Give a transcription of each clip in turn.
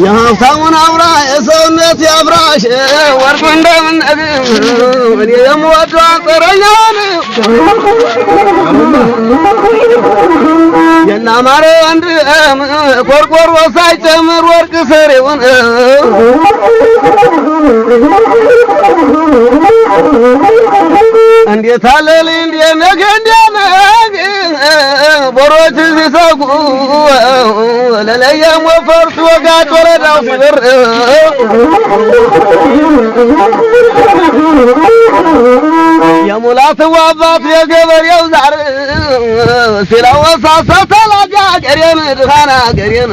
የሀብታሙን አብራ የሰውነት ያብራሽ ወርቁ እንደምነግ እኔ የምወደው አንጸረኛን የናማረ ወንድ ቆርቆሮ ሳይጨምር ወርቅ ሰሬውን እንዴት አለል እንዴት ነገ እንዴት ቦሮች ሲሰጉ ለለየም ወፈርስ ወጋጭ ወረዳው ሲበር የሙላት ዋባት የገበሬው ዛር ሲላወሳሳ ተላጃ ገሬን ድኻና ገሬን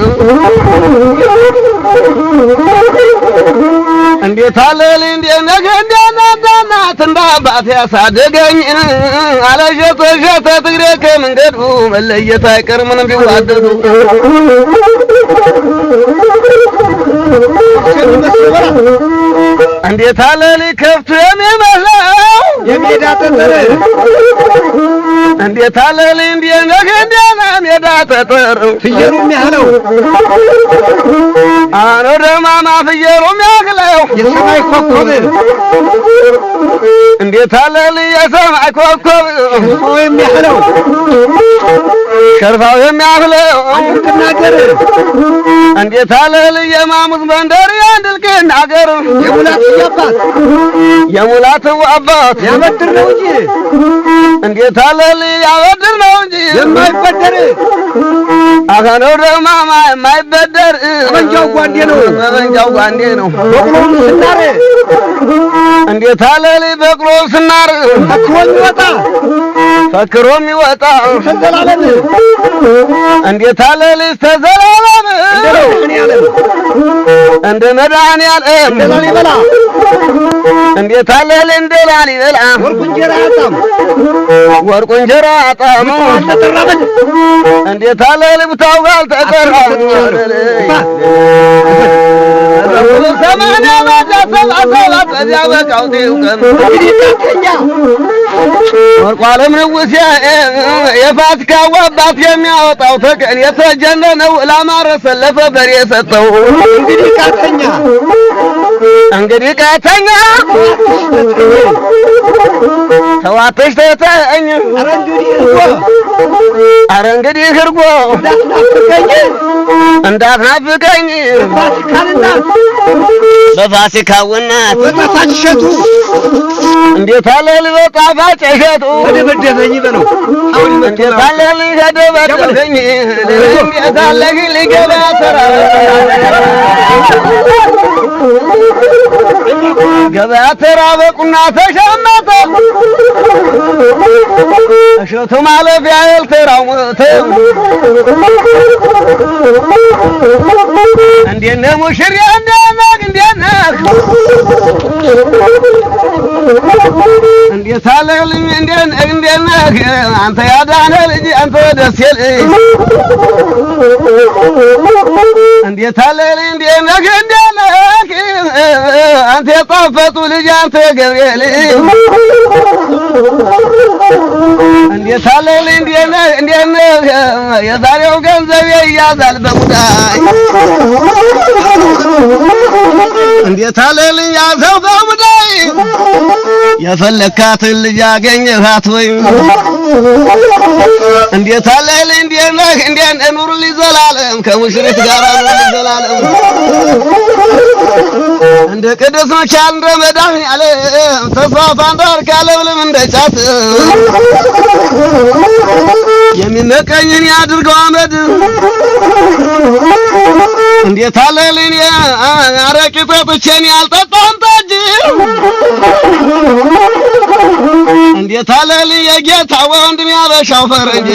እንዴት አለል እንዴት ነገ እንዴት እንዳባት ያሳደገኝ አለሸተ ሸተ ትግሬ ከመንገዱ መለየት አይቀር ምንም ቢዋደዱ እንዴት አለል ከፍቱ የሚመስለው የሜዳ ጠጠር እንዴት አለል እንዴት ነገ ሜዳ ጠጠር ፍየሩም ያህለው አኖ ደማማ ፍየሩም ያህለው የሰማይ ኮከብ እንዴት አለል የሰማይ ኮከብ ሸርፋው የሚያህለው ሸርፋው የሚያህለው አንድናገር እንዴት አለል የማሙዝ መንደር ያንድልከን አገር የሙላት አባት ያበድር ነው እንጂ እንዴት አለል ያበድር ነው እንጂ የማይበደር አካኖ ደማማ የማይበደር ጠመንጃው ጓንዴ ነው ጠመንጃው ጓንዴ ነው በቅሎን ስናር እንዴት አለል በቅሎ ስናር ፈክሮ የሚወጣ ተዘላለም እንዴት አለል ተዘላለም እንደ መድኃኒዓለም እንደ ላሊበላ እንዴት አለል እንደ ላሊበላ ወርቁ እንጀራ አጣም ተጠራበል እንዴት አለል ብታው ጋር ተቀራ ሰማንያ ማዳ ሰባት በዚያ በቃው ተውቀም ወርቁ ዓለም ንጉሴ የፋሲካ አባት የሚያወጣው ተቀን የተጀነነው ላማረ ሰለፈ በሬ ሰጠው እንግዲህ ቃተኛ ተዋተሽ ተተኝ ኧረ እንግዲህ እርጎ እንዳትናፍቀኝ በፋሲካው እናት በጣፋጭ እንዴት አለል በጣፋጭ እሸቱ ተደበደበኝ በለው እንዴት አለል ተደበደበኝ እንዴት አለል ሊገባ ተራ ገበያ ተራ በቁና ተሸመተ እሸቱ ማለፊያ ያልተራው ሞተ እንዴት ነው ሙሽሪያ እንዴት ነህ እንዴት አለልኝ እንዴት ነህ አንተ ያዳነ ልጅ አንተ ደስ ይልህ እንዴት አለልኝ እንዴት ነህ አንተ የጣፈጡ ልጅ አንተ ገብርኤል እንዴት አለልኝ እንዴት ነህ የዛሬው ገንዘብ ይያዛል በሙዳይ እንዴት አለልኝ ያዘው በሙዳይ የፈለካትን ልጅ አገኘሃት ወይ እንዴት አለልኝ እንዴት ኑርልኝ ዘላለም ከሙሽሪት ጋር ኑርልኝ ዘላለም እንደ ቅዱስ መቻል እንደ መድኃኒዓለም ተስፋፋ እንዳርካለብልም እንደ ጫት የሚመቀኝን ያድርገው አመድ እንዴት አለልኝ አረቂ ጠጥቼን ያልጠጣም ጠጅ እንዴት አለልኝ የጌታ ወንድም ያበሻው ፈረንጅ